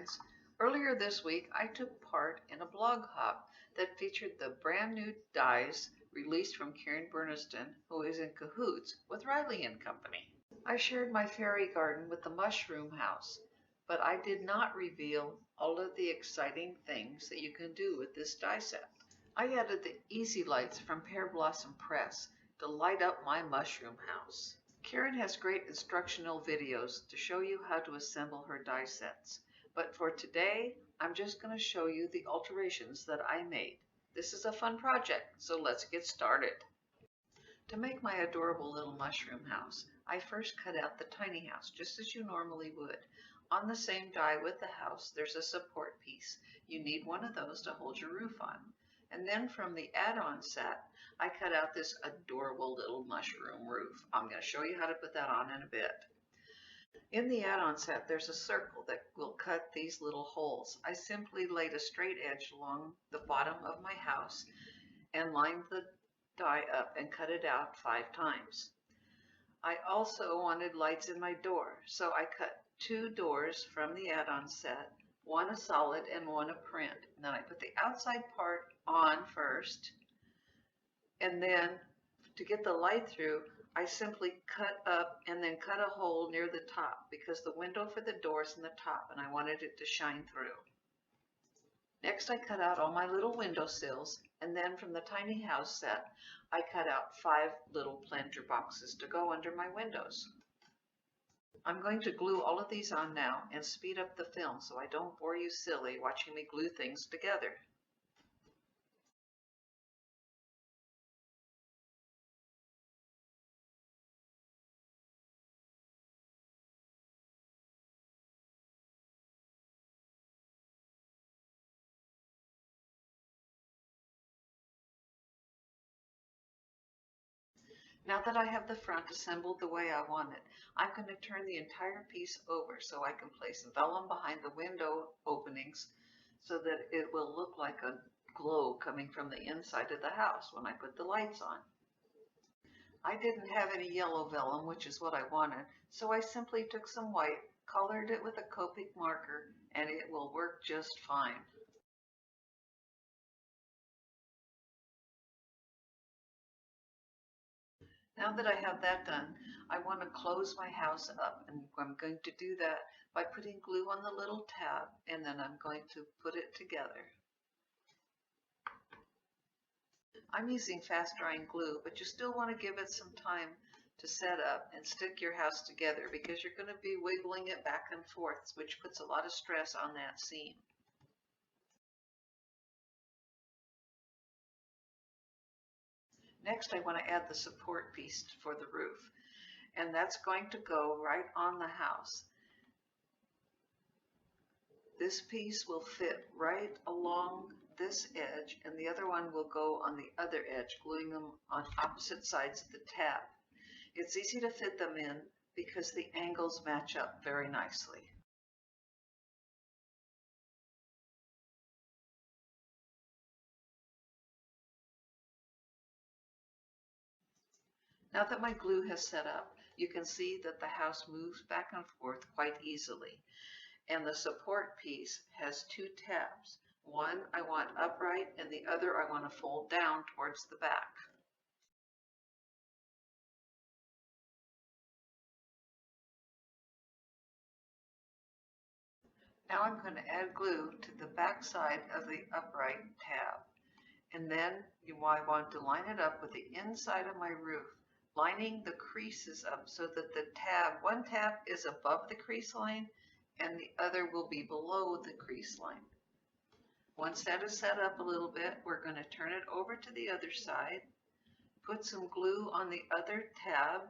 friends. Earlier this week, I took part in a blog hop that featured the brand new dies released from Karen Berniston, who is in cahoots with Riley and Company. I shared my fairy garden with the mushroom house, but I did not reveal all of the exciting things that you can do with this die set. I added the easy lights from Pearblossom Press to light up my mushroom house. Karen has great instructional videos to show you how to assemble her die sets, but for today, I'm just going to show you the alterations that I made. This is a fun project, so let's get started. To make my adorable little mushroom house, I first cut out the tiny house, just as you normally would. On the same die with the house, there's a support piece. You need one of those to hold your roof on. And then from the add-on set, I cut out this adorable little mushroom roof. I'm going to show you how to put that on in a bit. In the add-on set, there's a circle that will cut these little holes. I simply laid a straight edge along the bottom of my house and lined the die up and cut it out 5 times. I also wanted lights in my door, so I cut 2 doors from the add-on set, one a solid and one a print. And then I put the outside part on first, and then to get the light through, I simply cut up and then cut a hole near the top because the window for the door is in the top and I wanted it to shine through. Next, I cut out all my little windowsills, and then from the tiny house set, I cut out 5 little planter boxes to go under my windows. I'm going to glue all of these on now and speed up the film so I don't bore you silly watching me glue things together. Now that I have the front assembled the way I want it, I'm going to turn the entire piece over so I can place vellum behind the window openings so that it will look like a glow coming from the inside of the house when I put the lights on. I didn't have any yellow vellum, which is what I wanted, so I simply took some white, colored it with a Copic marker, and it will work just fine. Now that I have that done, I want to close my house up, and I'm going to do that by putting glue on the little tab, and then I'm going to put it together. I'm using fast drying glue, but you still want to give it some time to set up and stick your house together because you're going to be wiggling it back and forth, which puts a lot of stress on that seam. Next, I want to add the support piece for the roof, and that's going to go right on the house. This piece will fit right along this edge, and the other one will go on the other edge, gluing them on opposite sides of the tab. It's easy to fit them in because the angles match up very nicely. Now that my glue has set up, you can see that the house moves back and forth quite easily. And the support piece has 2 tabs. One I want upright and the other I want to fold down towards the back. Now I'm going to add glue to the back side of the upright tab. And then I want to line it up with the inside of my roof, lining the creases up so that the one tab is above the crease line and the other will be below the crease line. Once that is set up a little bit, we're going to turn it over to the other side, put some glue on the other tab,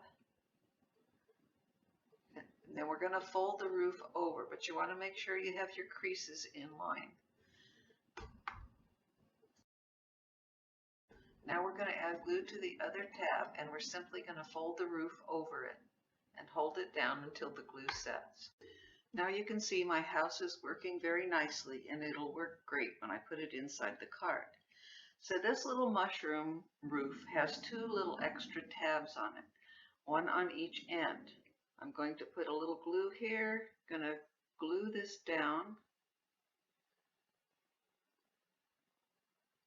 and then we're going to fold the roof over, but you want to make sure you have your creases in line. Now we're going to add glue to the other tab, and we're simply going to fold the roof over it and hold it down until the glue sets. Now you can see my house is working very nicely, and it'll work great when I put it inside the cart. So this little mushroom roof has 2 little extra tabs on it, one on each end. I'm going to put a little glue here, going to glue this down,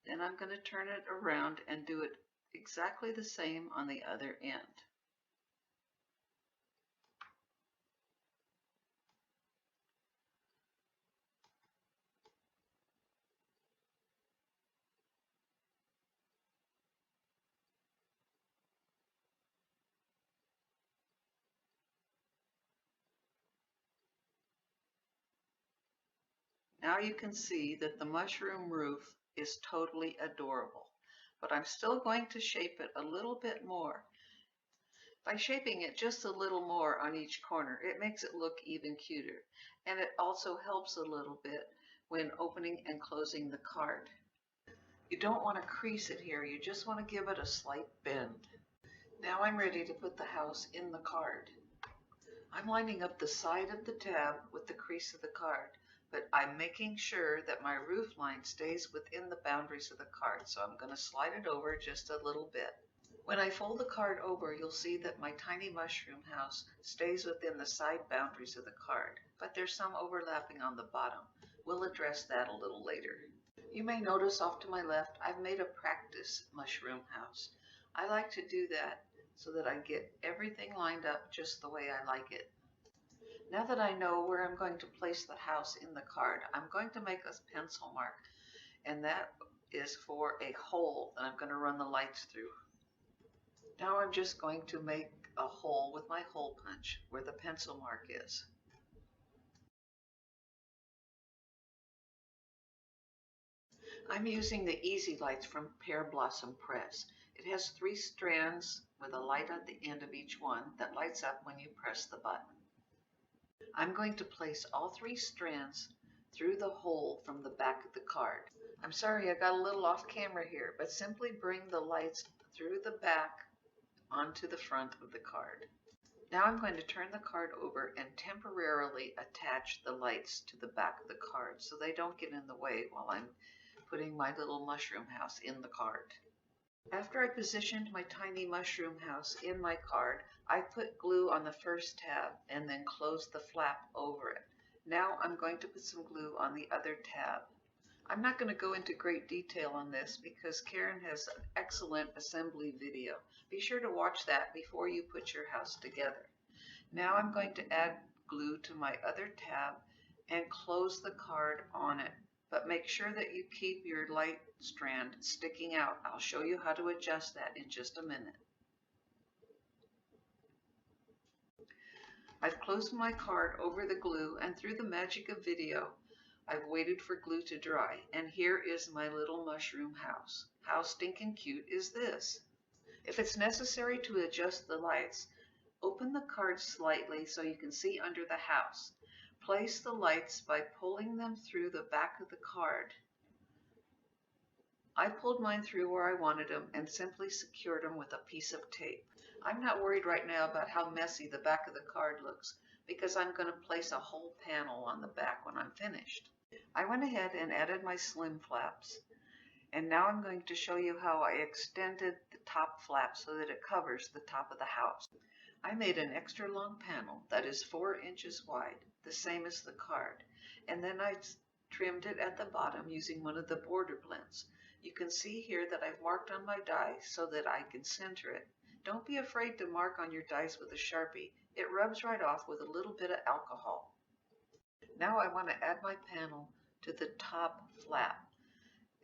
Then I'm going to turn it around and do it exactly the same on the other end. Now you can see that the mushroom roof is totally adorable, but I'm still going to shape it a little bit more. By shaping it just a little more on each corner, it makes it look even cuter, and it also helps a little bit when opening and closing the card. You don't want to crease it here, you just want to give it a slight bend. Now I'm ready to put the house in the card. I'm lining up the side of the tab with the crease of the card, but I'm making sure that my roof line stays within the boundaries of the card, so I'm going to slide it over just a little bit. When I fold the card over, you'll see that my tiny mushroom house stays within the side boundaries of the card, but there's some overlapping on the bottom. We'll address that a little later. You may notice off to my left, I've made a practice mushroom house. I like to do that so that I get everything lined up just the way I like it. Now that I know where I'm going to place the house in the card, I'm going to make a pencil mark, and that is for a hole that I'm going to run the lights through. Now I'm just going to make a hole with my hole punch where the pencil mark is. I'm using the Easy Lights from Pearblossom Press. It has 3 strands with a light at the end of each one that lights up when you press the button. I'm going to place all 3 strands through the hole from the back of the card. I'm sorry I got a little off camera here, but simply bring the lights through the back onto the front of the card. Now I'm going to turn the card over and temporarily attach the lights to the back of the card so they don't get in the way while I'm putting my little mushroom house in the card. After I positioned my tiny mushroom house in my card, I put glue on the first tab and then closed the flap over it. Now I'm going to put some glue on the other tab. I'm not going to go into great detail on this because Karen has an excellent assembly video. Be sure to watch that before you put your house together. Now I'm going to add glue to my other tab and close the card on it, but make sure that you keep your light strand sticking out. I'll show you how to adjust that in just a minute. I've closed my card over the glue, and through the magic of video, I've waited for glue to dry, and here is my little mushroom house. How stinking cute is this? If it's necessary to adjust the lights, open the card slightly so you can see under the house. Place the lights by pulling them through the back of the card. I pulled mine through where I wanted them and simply secured them with a piece of tape. I'm not worried right now about how messy the back of the card looks because I'm going to place a whole panel on the back when I'm finished. I went ahead and added my slim flaps, and now I'm going to show you how I extended the top flap so that it covers the top of the house. I made an extra long panel that is 4 inches wide, the same as the card, and then I trimmed it at the bottom using one of the border blends. You can see here that I've marked on my die so that I can center it. Don't be afraid to mark on your dies with a Sharpie. It rubs right off with a little bit of alcohol. Now I want to add my panel to the top flap,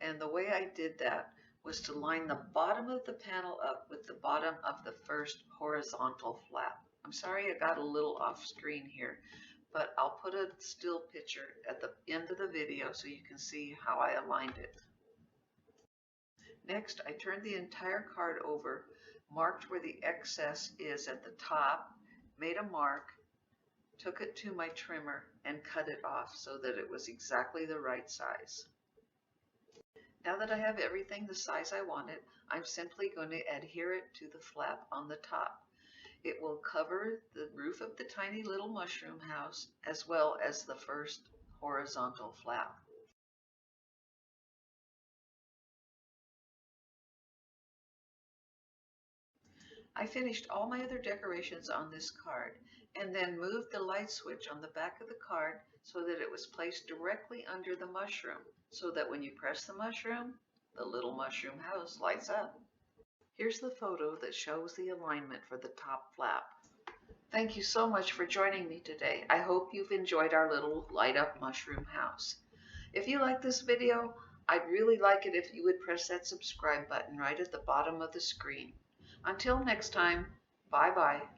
and the way I did that was to line the bottom of the panel up with the bottom of the first horizontal flap. I'm sorry I got a little off screen here, but I'll put a still picture at the end of the video so you can see how I aligned it. Next, I turned the entire card over, marked where the excess is at the top, made a mark, took it to my trimmer, and cut it off so that it was exactly the right size. Now that I have everything the size I wanted, I'm simply going to adhere it to the flap on the top. It will cover the roof of the tiny little mushroom house as well as the first horizontal flap. I finished all my other decorations on this card and then moved the light switch on the back of the card so that it was placed directly under the mushroom, so that when you press the mushroom, the little mushroom house lights up. Here's the photo that shows the alignment for the top flap. Thank you so much for joining me today. I hope you've enjoyed our little light up mushroom house. If you like this video, I'd really like it if you would press that subscribe button right at the bottom of the screen. Until next time, bye-bye.